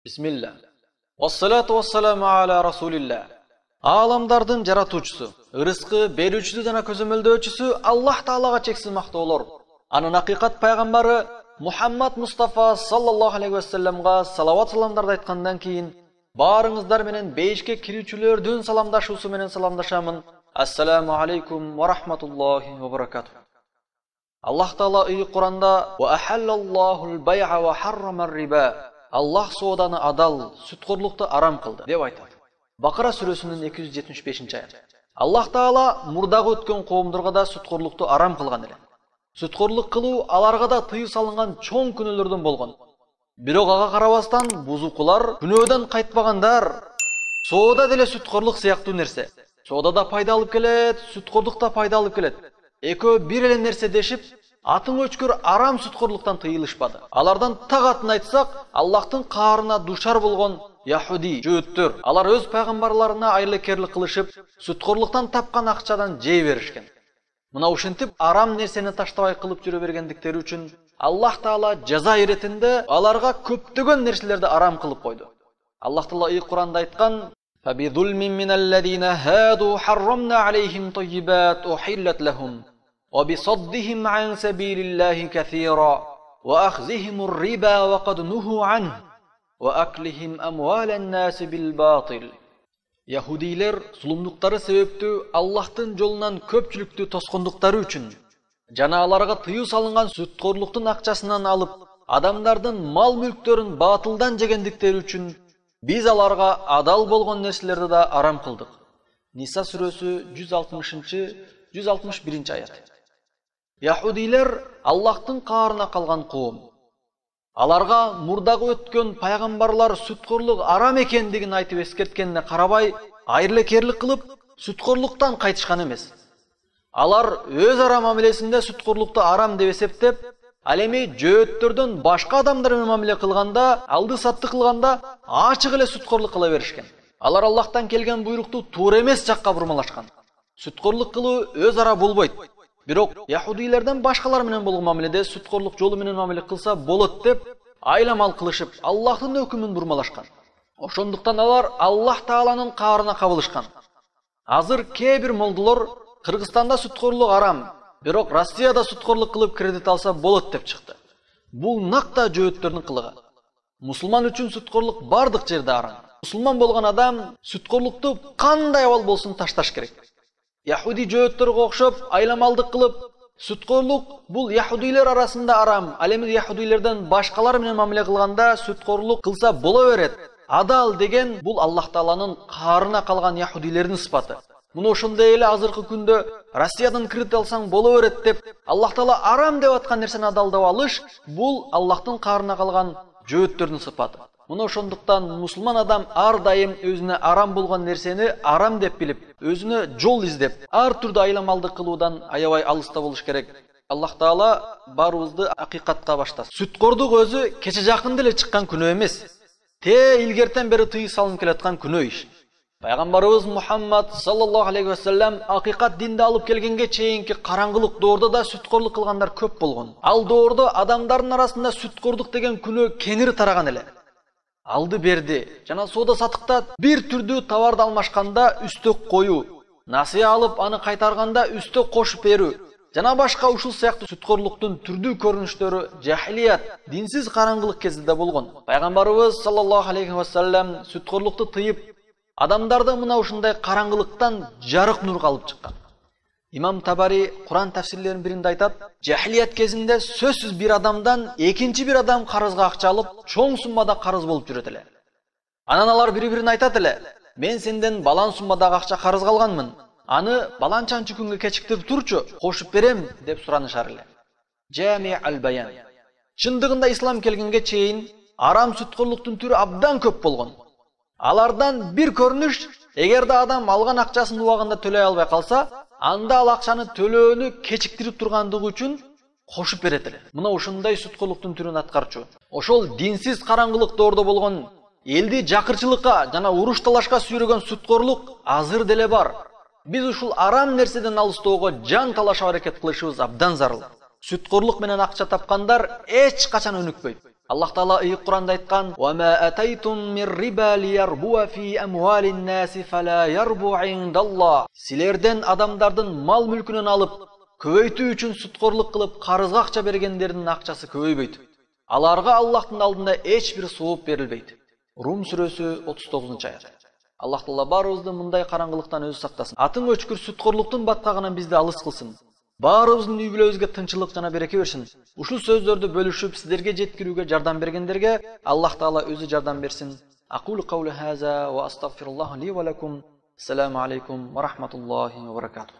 Bismillah. Wassalatu wassalamu ala rasulillah. Alamdардын жаратуучусу, ырыскы берүүчүсү жана көзөмөлдөөчүсү Аллах Таалага чексиз мактоолор. Анын акыйкат пайгамбары Мухаммад Мустафа саллаллаху алейхи ва салламга салават саламдарды айткандан кийин баарыңыздар менен бейишке кирүүчүлөрдүн саламдашуусу менен саламдашамын. Ассаламу алейкум ва рахматуллахи ва баракатух. Аллах Таала Куранда «Ва ахаллаллахул бай'a ва харрамар риба». Аллах сооданы адал, сүткорлукту арам кылды деп айтат. Бакара сүрөсүнүн 275-аяты. Аллах Таала мурдагы өткөн коомдорго да сүткорлукту арам кылган эле. Сүткорлук кылуу аларга да тыюу салынган чоң күнөөлөрдөн болгон. Бирок ага карабастан бузукулар, күнөөдөн кайтпагандар. Соода деле сүткорлук сыяктуу нерсе. Соода да пайда алып келет, сүткорлук да пайда алып келет. Экөө бир эле нерсе дешип, атын өчкөр арам сүткорлуктан тыйылышпады. Алардан так атын айтсак, Аллахтын каарына душар болгон Яхуди жөөттөр. Алар өз пайгамбарларына айрылыкерлик кылышып, сүткорлуктан тапкан акчадан жей беришкен. Мына ушинтип арам нерсени таштабай кылып жүрө бергендиктери үчүн Аллах Таала жаза иретинде аларга көптөгөн нерселерди арам кылып койду. Аллах Таала Куранда айткан: "Фабизулмин миналлазина хаду харрамна алейхим таййибат ухиллат лахум ва бисаддихим ан сабилиллахи касира ва ахзихимур риба ва кад нуху анху ва аклихим амвалан наси бил батил." Яхудилер зулумдуктары себептүү Аллахтын жолунан көпчүлүктү тоскондуктары үчүн жана аларга тыюу салынган сүткорлуктун акчасынан алып, адамдардын мал-мүлктөрүн батылдан жегендиктери үчүн биз аларга адал болгон нерселерди да арам кылдык. Ниса сүрөсү 160-161-аят. Яхудилер Аллахтын каарына калган коом. Аларга мурдагы өткөн пайгамбарлар сүткорлук арам экендигин айтып эскерткенине карабай, айрылыкерлик кылып, сүткорлуктан кайтышкан эмес. Алар өз ара мамилесинде сүткорлукту арам деп эсептеп, ал эми жөөттөрдөн башка адамдар менен мамиле кылганда, алды-сатты кылганда ачык эле сүткорлук кыла беришкен. Алар Аллахтан келген буйрукту туура эмес жакка бурмалашкан. Сүткорлук кылуу өз ара болбойт. Бирок яхудилерден башкалар менен болгон мамиледе сүткорлук жолу менен мамиле кылса болот деп айламал кылышып, Аллахтын өкүмүн бурмалашкан. Ошондуктан алар Аллах Тааланын каарына кабылышкан. Азыр кээ бир молдолор Кыргызстанда сүткорлук арам, бирок Россияда сүткорлук кылып кредит алса болот деп чыкты. Бул накта жөөттөрдүн кылыгы. Мусулман үчүн сүткорлук бардык жерде арам. Мусулман болгон адам сүткорлукту кандай абал болсун ташташ керек. Яхуди жөөттөргө окшоп айламалдык кылып, сүткорлук бул яхудилер арасында арам. Ал эми яхудилерден башкалар менен мамиле кылганда сүткорлук кылса боло берет. Адал деген бул Аллах Тааланын каарына калган яхудилердин сыпаты. Муну ошондой эле азыркы күндө Россиядан кредит алсаң боло берет деп Аллах Таала арам деп аткан нерсени адалдап алыш бул Аллахтын каарына калган жөөттөрдүн сыпаты. Муну ошондуктан мусулман адам ар дайым өзүнө арам болгон нерсени арам деп билип, өзүнө жол издеп, ар түрдүү айламалдык кылуудан аябай алыста болуш керек. Аллах Таала баарыбызды акыйкатка баштасын. Сүткордук өзү кече жакында эле чыккан күнөө эмес. Илгертен бери тыюу салынып келаткан күнөө иш. Пайгамбарыбыз Мухаммад саллаллаху алейхи ва саллам акыйкат динди алып келгенге чейинки караңгылык доордо да сүткорлук кылгандар көп болгон. Ал доордо адамдардын арасында сүткорлук деген күнөө кеңири тараган эле. Алды берди жана соода сатыкта бир түрдүү товарды алмашканда үстөк коюу, насыя алып аны кайтарганда үстөк кошуп берүү жана башка ушул сыяктуу сүткорлуктун түрдүү көрүнүштөрү жахилият, динсиз караңгылык кезинде болгон. Пайгамбарыбыз саллаллаху алейхи ва саллам сүткорлукту тыйып, адамдарды мына ушундай караңгылыктан жарык нурга алып чыккан. Имам Табари Куран тафсирлеринин биринде айтат: "Жахилият кезинде сөзсүз бир адамдан экинчи бир адам карызга акча алып, чоң суммада карыз болуп жүрөт эле. Анан алар бири-бирине айтат эле: "Мен сенден балан суммадагы акча карызга алганмын. Аны баланчанчы күнгө кечиктирип турчу, кошуп берем" деп суранышар эле. Жами ал-Баян. Чындыгында ислам келгенге чейин арам сүткорлуктун түрү абдан көп болгон. Алардан бир көрүнүш, эгерде адам алган акчасын убагында төлөй албай калса, анда ал акчаны төлөөнү кечиктирип тургандыгы үчүн кошуп берет эле. Мына ушундай сүткорлуктун түрүн аткарчу. Ошол динсиз караңгылык доордо болгон, элди жакырчылыкка жана уруш талашка сүйрөгөн сүткорлук азыр деле бар. Биз ушул арам нерседен алыстоого жан талашып аракет кылышыбыз абдан зарыл. Сүткорлук менен акча тапкандар эч качан өнүкпөйт. Аллах Таала ыйык Куранда айткан: "Ва ма атайтум мир риба лиярбуа фи амвалин наси фала ярбу индаллах." Силерден адамдардын мал мүлкүнөн алып, көбөйтүү үчүн суткорлук кылып карызга акча бергендердин акчасы көбөйбөйт. Аларга Аллахтын алдында эч бир сооп берилбейт. Рум сүрөсү 39-аят. Аллах Таала баарыбызды мындай караңгылыктан өзү сактасын. Атын өчкүр суткорлуктун баткагынан бизди алыс кылсын. Баарыбыздын үй бүлөбүзгө тынчылык жана береке берсин. Ушул сөздөрдү бөлүшүп сиздерге жеткирүүгө жардам бергендерге Аллах Таала өзү жардам берсин. Aqulu qawli hadha wa astaghfirullah li wa lakum. Assalamu alaykum wa rahmatullahi wa barakatuh.